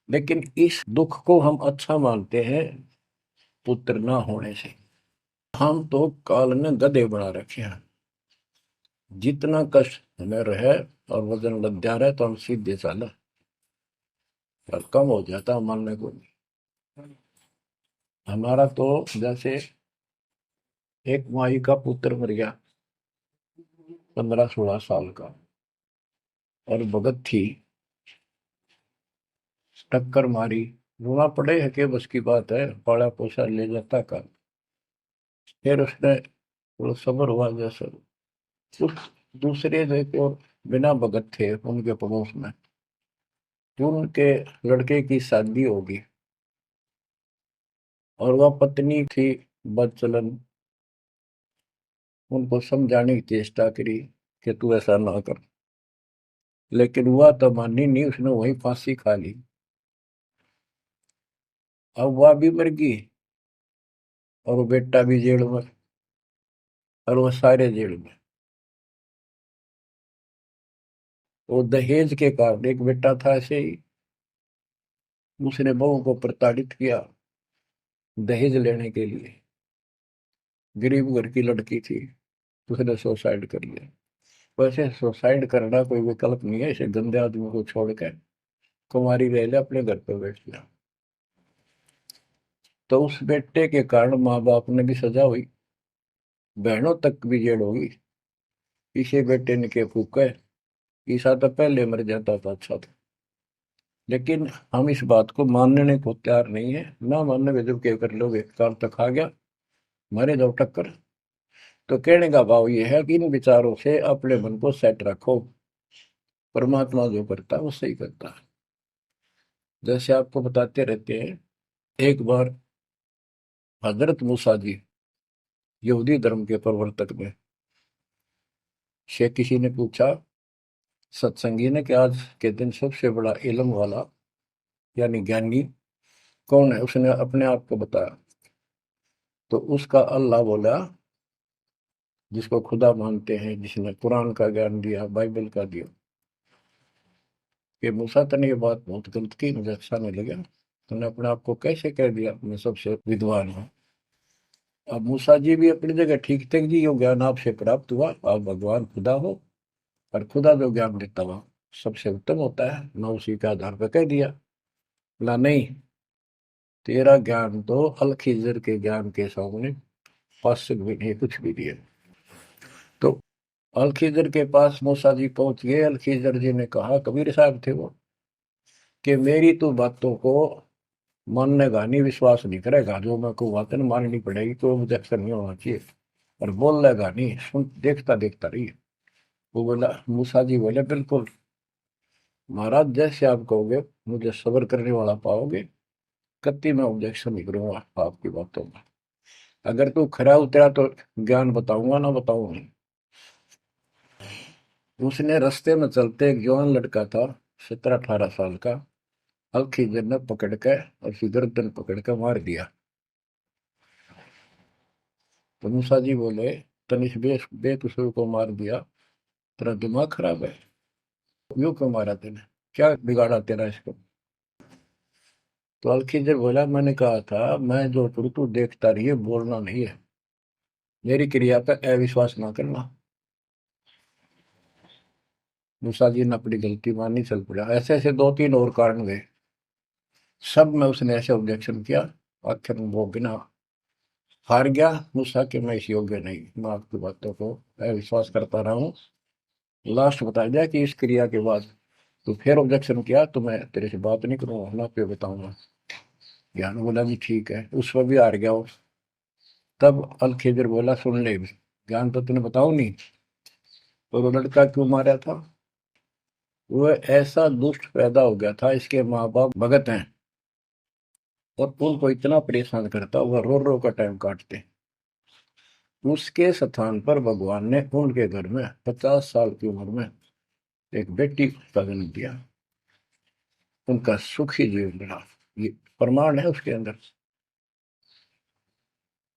लेकिन इस दुख को हम अच्छा मानते हैं पुत्र ना होने से। हम तो काल ने गधे बना रखे हैं। जितना कष्ट हमें रहे और वजन लग जा रहा है तो हम सीधे चला, और कम हो जाता मानने को नहीं। हमारा तो जैसे एक माई का पुत्र मर गया 15-16 साल का, और भगत थी, टक्कर मारी, रोना पड़े है कि बस की बात है, पाला पोसा ले जाता का। फिर उसने थोड़ा सब्र हुआ जैसे। उस दूसरे जो एक और बिना भगत थे उनके पड़ोस में, जो उनके लड़के की शादी होगी, और वह पत्नी थी बदचलन, उनको समझाने की चेष्टा करी कि तू ऐसा ना कर, लेकिन वह तो मानी नहीं, उसने वही फांसी खा ली। अब वह भी मर गई और वो बेटा भी जेल में, और वो सारे जेल में। वो दहेज के कारण, एक बेटा था ऐसे ही, उसने बहू को प्रताड़ित किया दहेज लेने के लिए। गरीब घर की लड़की थी, उसने सुसाइड कर लिया। वैसे सुसाइड करना कोई विकल्प नहीं है, इसे गंदे आदमी को छोड़कर कुमारी रह ले, अपने घर पे बैठ गया। तो उस बेटे के कारण माँ बाप ने भी सजा हुई, बहनों तक भी जेल होगी। इसे बेटे ने के फूका, ईसा तो पहले मर जाता था अच्छा था। लेकिन हम इस बात को मानने को तैयार नहीं है, ना मानने के जब क्या कर लोगे, काल तक आ गया, मारे जाओ टक्कर। तो कहने का भाव ये है कि इन विचारों से अपने मन को सेट रखो, परमात्मा जो करता है वो सही करता है। जैसे आपको बताते रहते हैं, एक बार हजरत मूसा जी, यहूदी धर्म के प्रवर्तक में, से किसी ने पूछा सत्संगी ने कि आज के दिन सबसे बड़ा इल्म वाला यानी ज्ञानी कौन है। उसने अपने आप को बताया, तो उसका अल्लाह बोला, जिसको खुदा मानते हैं, जिसने कुरान का ज्ञान दिया, बाइबल का दिया। कि मूसा तने ये बात बहुत गलत की, मुझे अच्छा नहीं लगा, तुमने अपने आप को कैसे कह दिया मैं सबसे विद्वान हूँ। अब मूसा जी भी अपनी जगह ठीक थे जी, यो ज्ञान आपसे प्राप्त हुआ, आप भगवान खुदा हो, और खुदा जो ज्ञान देता हुआ सबसे उत्तम होता है, मैं उसी के आधार पर कह दिया। बोला नहीं, तेरा ज्ञान तो अल खिजर के ज्ञान के सामने फासिक भी नहीं, कुछ भी नहीं है। तो अलखिजर के पास मूसा जी पहुंच गए। अलखिजर जी ने कहा, कबीर साहब थे वो, कि मेरी तो बातों को माननेगा नहीं, विश्वास नहीं करेगा, जो मैं को बातें माननी पड़ेगी, कोई ऑब्जेक्शन नहीं होना चाहिए, और बोल लेगा नहीं, सुन देखता देखता रही। वो बोला, मूसा जी बोले, बिल्कुल महाराज, जैसे आप कहोगे, मुझे सब्र करने वाला पाओगे, कतई मैं ऑब्जेक्शन नहीं करूंगा आपकी बातों में। अगर तू खरा उतरा तो ज्ञान बताऊंगा, ना बताऊंगा। उसने रास्ते में चलते, एक जवान लड़का था, 17-18 साल का, अलखिजर ने पकड़ के और उसकी गर्दन पकड़ के मार दिया। तो मूसा जी बोले, तनिष बेकसूर को मार दिया, तेरा दिमाग खराब है, यूं क्यों मारा तेने, क्या बिगाड़ा तेरा इसको। तो अलखिजर बोला, मैंने कहा था मैं जो करूँ तू देखता रहिए, बोलना नहीं है, मेरी क्रिया पे अविश्वास ना करना। मूसा जी ने अपनी गलती मानी, चल पड़ा। ऐसे ऐसे 2-3 और कारण गए, सब में उसने ऐसे ऑब्जेक्शन किया, आखिर में वो बिना हार गया। मूसा कि मैं इस योग्य नहीं, मैं आपकी बातों को अविश्वास करता रहा हूँ। लास्ट बता दिया कि इस क्रिया के बाद तो फिर ऑब्जेक्शन किया तो मैं तेरे से बात नहीं करूंगा, ना पे बताऊंगा। ज्ञान बोला भी ठीक है, उस पर भी हार गया वो। तब अलखेजर बोला, सुन ले, ज्ञान तो तूने बताओ नहीं, तो वो लड़का क्यों मारा था। वो ऐसा दुष्ट पैदा हो गया था, इसके माँ बाप भगत हैं, और उनको इतना परेशान करता, वह रो रो का टाइम काटते। उसके स्थान पर भगवान ने उनके घर में 50 साल की उम्र में एक बेटी का जन्म दिया। उनका सुखी जीवन रहा, ये प्रमाण है उसके अंदर,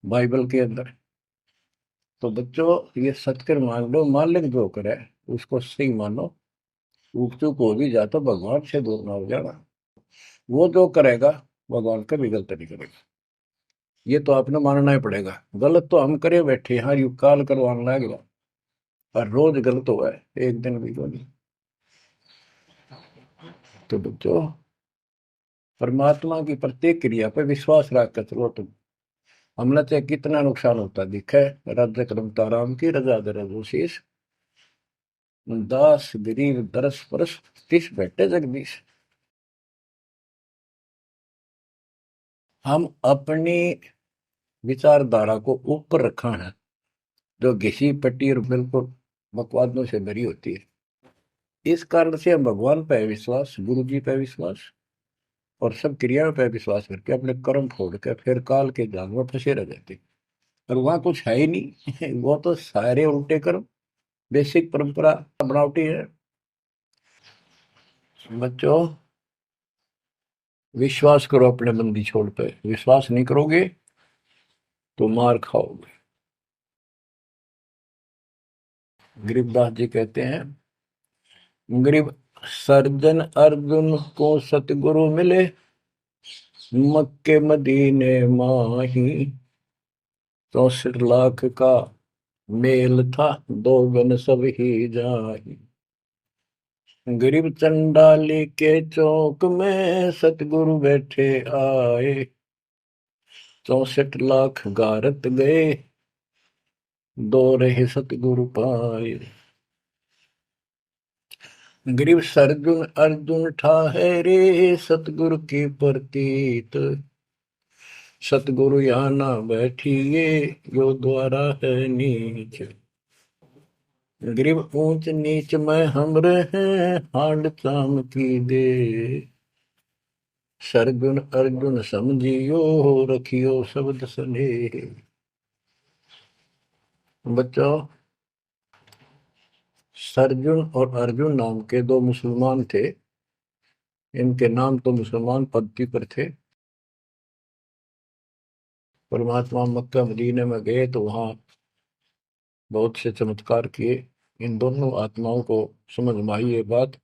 बाइबल के अंदर। तो बच्चों, ये सत्कर मान लो, मालिक जो करे उसको सही मानो। ऊक चूक हो भी जा तो भगवान से दूर ना हो जाना। वो जो करेगा भगवान कभी गलत नहीं करेगा, ये तो आपने मानना ही पड़ेगा। गलत तो हम करे बैठे, हाँ यू काल करवाने लग गया, और रोज गलत हुआ है, एक दिन भी तो नहीं। तो बच्चों, परमात्मा की प्रत्येक क्रिया पर विश्वास रख कर चलो तुम। हमने चाहे कितना नुकसान होता दिखे, राज्य करमता राम की रजा दे रघुशीष, दास गरीब दरस परस, तिस बैठे जगदीश। हम अपनी विचारधारा को ऊपर रखा है, जो घिसी पट्टी और बिल्कुल बकवादों से भरी होती है। इस कारण से हम भगवान पे विश्वास, गुरु जी पे विश्वास, और सब क्रियाओं पे विश्वास करके अपने कर्म छोड़ के फिर काल के जाल में फंसे रह जाते। और वहां कुछ है ही नहीं वो तो सारे उल्टे कर्म, बेसिक परंपरा बनावटी है। बच्चों, विश्वास करो अपने बंदी छोड़ पे, विश्वास नहीं करोगे तो मार खाओगे। गरीबदास जी कहते हैं, गरीब सर्जन अर्जुन को सतगुरु मिले, मक्के मदीने माही, 64 लाख का मेल था, दो गन सब ही जाही। गरीब चंडाली के चौक में सतगुरु बैठे आए, 64 लाख गारत गए, दो रहे सतगुरु पाए। गरीब सरजुन अर्जुन ठाहरे, सतगुरु की प्रतीत, सतगुरु यहाँ ना बैठिए, यो द्वारा है नीच। गरीब ऊंच नीच में हम रहे, हांड चाम की दे, सरगुन अर्जुन समझियो, रखियो शब्द स्नेह। बच्चों, सरजुन और अर्जुन नाम के दो मुसलमान थे। इनके नाम तो मुसलमान पद्धति पर थे। परमात्मा मक्का मदीने में गए तो वहां बहुत से चमत्कार किए। इन दोनों आत्माओं को समझ में आई ये बात।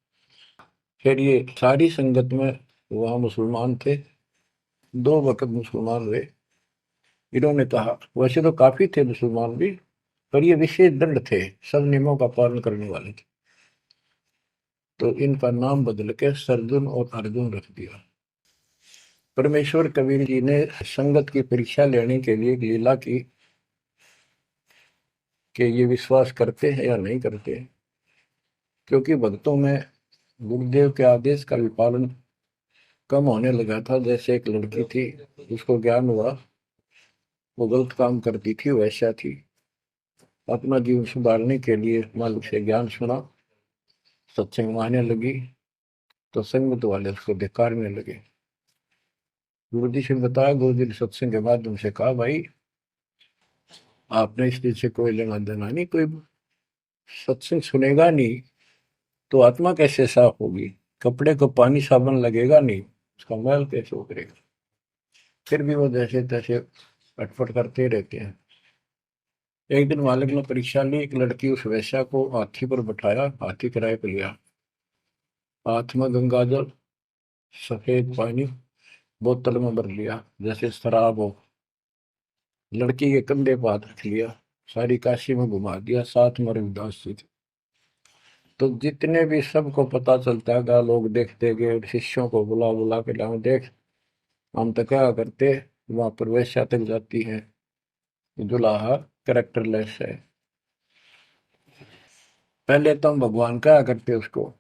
फिर ये सारी संगत में वहां मुसलमान थे, 2 वक्त मुसलमान हुए। इन्होंने कहा, वैसे तो काफी थे मुसलमान भी, पर ये विशेष दृढ़ थे, सब नियमों का पालन करने वाले थे। तो इनका नाम बदल के सरजुन और अर्जुन रख दिया। परमेश्वर कबीर जी ने संगत की परीक्षा लेने के लिए एक लीला की। कि ये विश्वास करते हैं या नहीं करते हैं। क्योंकि भक्तों में गुरुदेव के आदेश का भी पालन कम होने लगा था। जैसे एक लड़की थी, उसको ज्ञान हुआ वो गलत काम करती थी, वैसा थी। अपना जीवन सुधारने के लिए मालिक से ज्ञान सुना, सत्संग में आने लगी, तो संगत वाले उसको धिक्कारने लगे। गुरु जी से बताया, गुरु जी ने सत्संग के माध्यम से कहा, भाई आपने इस चीज से कोई लेना देना नहीं, कोई सत्संग सुनेगा नहीं तो आत्मा कैसे साफ होगी, कपड़े को पानी साबुन लगेगा नहीं, उसका मैल कैसे उतरेगा। फिर भी वो जैसे तैसे अटपट करते रहते हैं। एक दिन मालिक ने परीक्षा ली, एक लड़की उस वैश्या को हाथी पर बैठाया, हाथी किराए पर लिया, हाथ में गंगा जल, सफेद पानी बोतल में भर लिया जैसे शराब हो, लड़की के कंधे पर हाथ रख लिया, सारी काशी में घुमा दिया, साथ में रविदास जी थे। तो जितने भी सबको पता चलता है, लोग देखते गए, शिष्यों को बुला बुला के लाओ, देख हम तो क्या करते, वहां पर वैश्या तक जाती है, दुल्हा करेक्टरलेस है। पहले तो हम भगवान कहा करते उसको,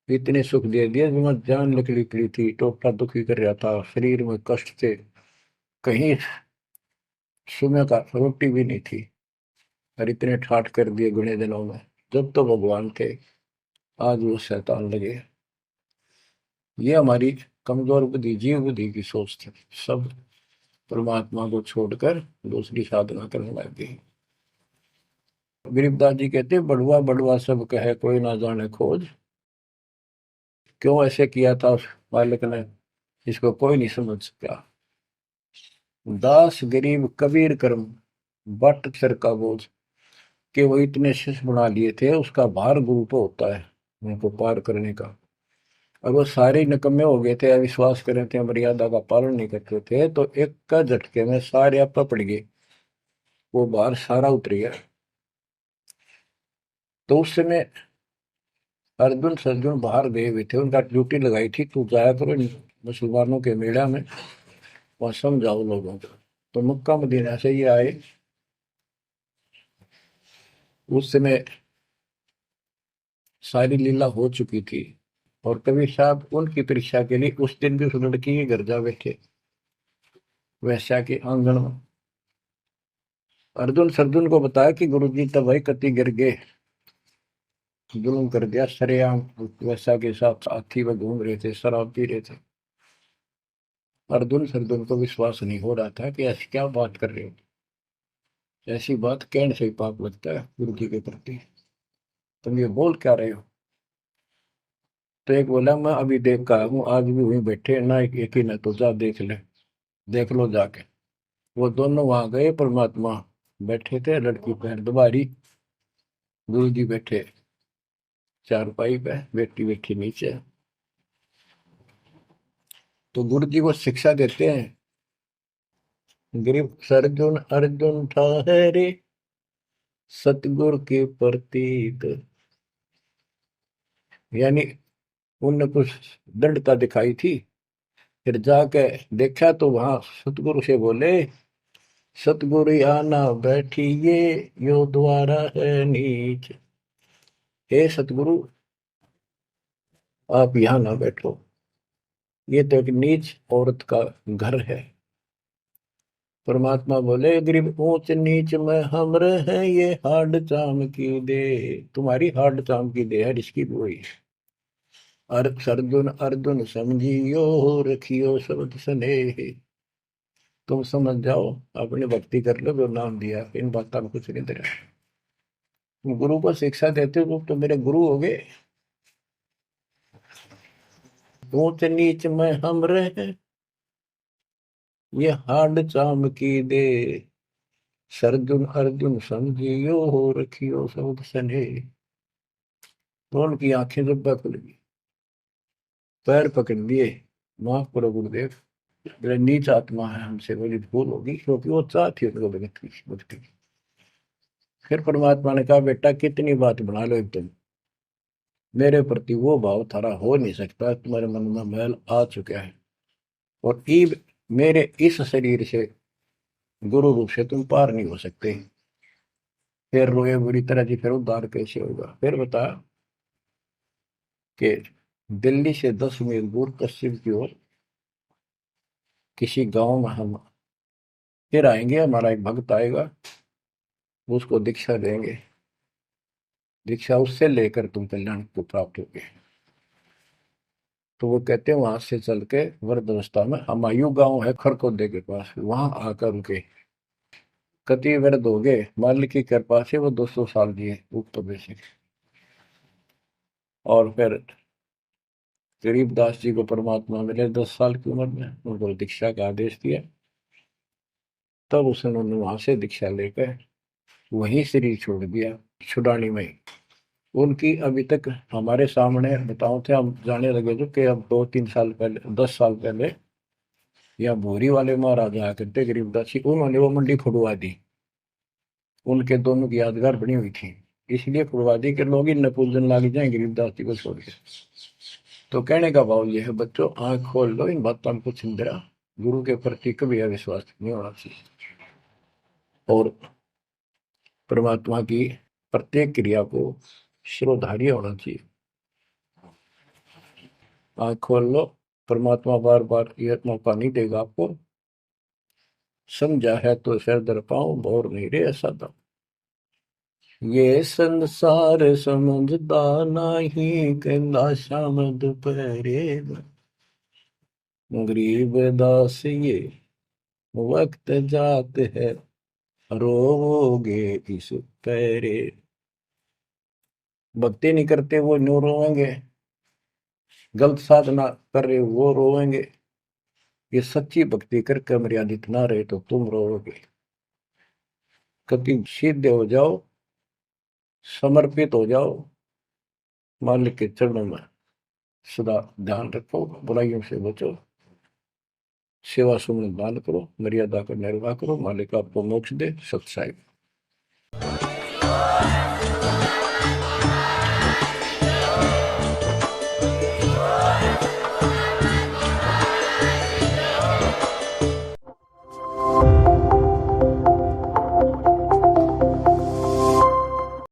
इतने सुख दे दिए, जब जान निकली पड़ी थी, टोटा दुखी कर रहा था, शरीर में कष्ट थे, कहीं सुबह का रोटी भी नहीं थी, और इतने ठाठ कर दिए गुने दिनों में। जब तो भगवान थे, आज वो शैतान लगे। ये हमारी कमजोर बुद्धि, जीव बुद्धि की सोच थी। सब परमात्मा को छोड़कर दूसरी साधना करने लग गई। गरीबदास जी कहते, बड़ुआ बड़ुआ सब कहे कोई ना जाने खोज। क्यों ऐसे किया था उस बालक ने, इसको कोई नहीं समझ सका। दास गरीब कबीर कर्म, बट सर का बोझ। कि वो इतने शिष्य बना लिए थे, उसका भार गुरु पे होता है उनको पार करने का। और वो सारे निकम्मे हो गए थे, अविश्वास कर रहे थे, मर्यादा का पालन नहीं करते थे, तो एक का झटके में सारे आप पड़ गए, वो भार सारा उतर गया। तो उस समय अर्जुन सर्जुन बाहर गए हुए थे, उनका ड्यूटी लगाई थी, तू जाया करो मुसलमानों के मेला में, वहां समझाओ लोगों को। तो मक्का मदीना से ये आए। उस समय सारी लीला हो चुकी थी, और कबीर साहब उनकी परीक्षा के लिए उस दिन भी उस लड़की के घर जा बैठे, वैश्या के आंगन में। अर्जुन सर्जुन को बताया कि गुरु जी तब भाई कति गिर गए, जुल्म कर दिया सरेआम, वैश्या के साथ साथी में घूम रहे थे, शराब पी रहे थे। अर्जुन सर्जुन को विश्वास नहीं हो रहा था कि ऐसी क्या बात कर रहे हो, ऐसी बात कहने से ही पाप लगता है गुरु जी के प्रति, तुम ये बोल क्या रहे हो। तो एक बोला, मैं अभी देख कर हूँ, आज भी वहीं बैठे ना, एक ही ना, तो जा देख ले, देख लो जाके। वो दोनों वहां गए, परमात्मा बैठे थे, लड़की पैर दुबारी, गुरु जी बैठे चारपाई पे, बेटी बैठी नीचे। तो गुरु जी को शिक्षा देते हैं, गिरफ्त अर्जुन अर्जुन ठहरे, सतगुरु के प्रतीक। यानी उनने कुछ दृढ़ता दिखाई थी, फिर जाके देखा तो वहां सतगुरु से बोले, सतगुरु आना बैठिए, यो द्वारा है नीच। हे सतगुरु, आप यहाँ ना बैठो, ये तो एक नीच औरत का घर है। परमात्मा बोले, गरीब ऊंच नीच में हम रहे, ये हाड चाम की दे, तुम्हारी हाड चाम की दे है, इसकी बोई। अर्जुन अर्जुन समझियो, रखियो शब्द स्नेह। तुम समझ जाओ, अपनी भक्ति कर लो, जो नाम दिया, इन बातों में कुछ नहीं दे रहा। तुम गुरु को शिक्षा देते हो तो मेरे गुरु हो गए। ऊंच नीच में हम रहे, ये हाड चाम की दे, सरजुन अर्जुन समझियो, रखियो शब्द स्नेह। तो उनकी आंखें जब खुल गई, पैर पकड़ लिए, माफ करो गुरुदेव, मेरे नीच आत्मा है, हमसे बड़ी भूल होगी, क्योंकि वो चाहती है उनको भगत की भक्ति की। फिर परमात्मा ने कहा, बेटा कितनी बात बना लो तुम, मेरे प्रति वो भाव थारा हो नहीं सकता, तुम्हारे मन में मैल आ चुका है, और ईब मेरे इस शरीर से, गुरु रूप से तुम पार नहीं हो सकते। फिर रोए बुरी तरह जी, फिर उद्धार कैसे होगा? फिर बता कि दिल्ली से 10 मील दूर पश्चिम की ओर किसी गांव में हम फिर आएंगे, हमारा एक भक्त आएगा, उसको दीक्षा देंगे, दीक्षा उससे लेकर तुम कल्याण को प्राप्त होगे। तो वो कहते हैं वहां से चल के वृद्ध अवस्था में हमायूं गांव है खरकोदे के पास, वहां आकर उनके कति वृद्ध हो गए, मालिक की कृपा से वो 200 साल जिए ऊपर में। और फिर गरीबदास जी को परमात्मा मिले 10 साल की उम्र में, उनको दीक्षा का आदेश दिया। तब उसने वहां से दीक्षा लेकर वहीं शरीर छोड़ दिया, छुड़ानी में। उनकी अभी तक हमारे सामने बताओ थे, हम जाने लगे थे कि अब 2-3 साल पहले, 10 साल पहले, या भोरी वाले महाराज आया करते गरीबदास जी, उन्होंने वो मंडी फुड़वा दी। उनके दोनों की यादगार बनी हुई थी, इसलिए फुड़वा दी कि लोग इन पूजन लाग जाए गरीबदास जी को छोड़ के। तो कहने का भाव यह है बच्चों, आंख खोल लो, इन बातों को चिंतरा, गुरु के प्रति कभी अविश्वास नहीं होना चाहिए, और परमात्मा की प्रत्येक क्रिया को शिरोधार्य होना चाहिए। आंख खोल लो, परमात्मा बार बार यह मौका नहीं देगा आपको। समझा है तो सिर दर पाऊं, और नहीं रे ऐसा था। ये संसार समझदा नहीं, कहंदा शाम दोपहरे गरीब दास ये वक्त जात है, रोवोगे इस पैरे। भक्ति नहीं करते वो न्यू रोएंगे, गलत साधना कर रहे वो रोएंगे। ये सच्ची भक्ति करके मर्यादित ना रहे तो तुम रोओगे। कभी सीधे हो जाओ, समर्पित हो जाओ, मालिक के चरणों में सदा ध्यान रखो, बुराइयों से बचो, सेवा सुमन दान करो, मर्यादा का निर्वाह करो, मालिक आपको मोक्ष दे। सत्साई।